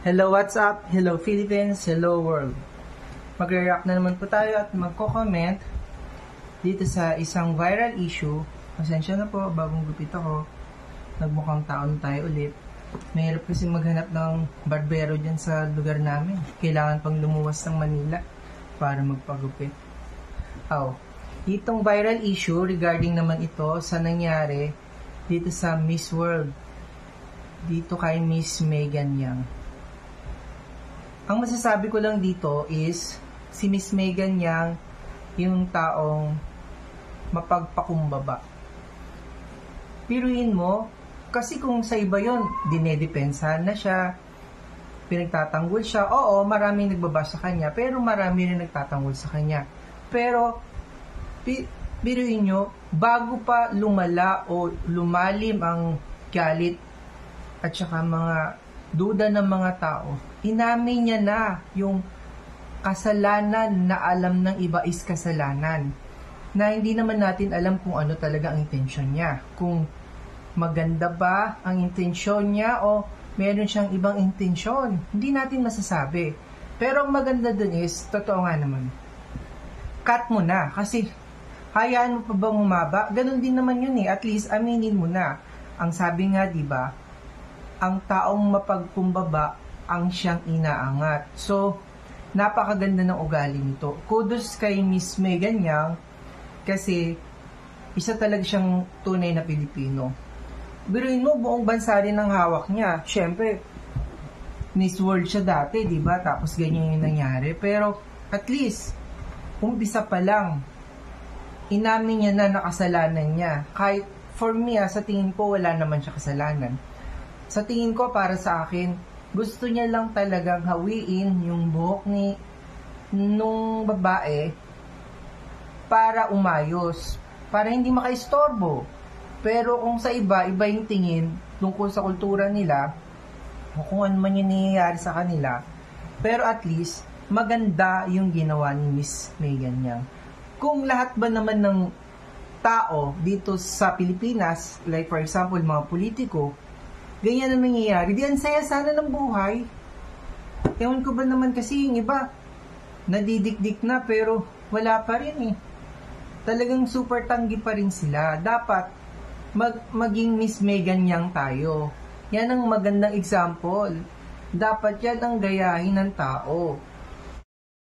Hello, what's up? Hello, Philippines. Hello, world. Magre-react na naman po tayo at magko-comment dito sa isang viral issue. Pasensya na po, bagong gupit ako. Nagmukhang taon tayo ulit. Mahirap kasi maghanap ng barbero dyan sa lugar namin. Kailangan pang lumuwas ng Manila para magpagupit. Itong viral issue regarding naman ito sa nangyari dito sa Miss World. Dito kay Miss Megan Yang. Ang masasabi ko lang dito is, si Miss Megan Yang, yung taong mapagpakumbaba. Piruin mo, kasi kung sa iba yun, dinedepensahan na siya, pinagtatanggol siya, oo, maraming nagbaba sa kanya, pero marami rin nagtatanggol sa kanya. Pero, piruin nyo, bago pa lumala o lumalim ang galit at saka mga duda ng mga tao, inamin niya na yung kasalanan na alam ng iba is kasalanan. Na hindi naman natin alam kung ano talaga ang intensyon niya. Kung maganda ba ang intensyon niya o meron siyang ibang intensyon. Hindi natin masasabi. Pero ang maganda dun is, totoo nga naman, cut mo na. Kasi hayaan mo pa bang umaba? Ganon din naman yun eh. At least aminin mo na. Ang sabi nga, diba, ang taong mapagkumbaba ang siyang inaangat. So, napakaganda ng ugali nito. Kudos kay Miss Megan Yang kasi isa talaga siyang tunay na Pilipino. Biruin mo, buong bansa rin ang hawak niya. Siyempre, Miss World siya dati, di ba? Tapos ganyan yung nangyari. Pero, at least, umpisa pa lang, inamin niya na nakasalanan niya. Kahit, for me, sa tingin ko, wala naman siya kasalanan. Sa tingin ko, para sa akin, gusto niya lang talagang hawiin yung buhok nung babae para umayos, para hindi makaistorbo. Pero kung sa iba yung tingin tungkol sa kultura nila, o kung ano man yung nangyayari sa kanila, pero at least, maganda yung ginawa ni Miss Megan Yang. Kung lahat ba naman ng tao dito sa Pilipinas, like for example, mga politiko, ganyan ang nangyayari, di ang saya sana ng buhay. Ewan ko ba naman kasi yung iba, nadidikdik na pero wala pa rin eh. Talagang super tanggi pa rin sila. Dapat maging Miss Megan Yang tayo. Yan ang magandang example. Dapat yan ang gayahin ng tao.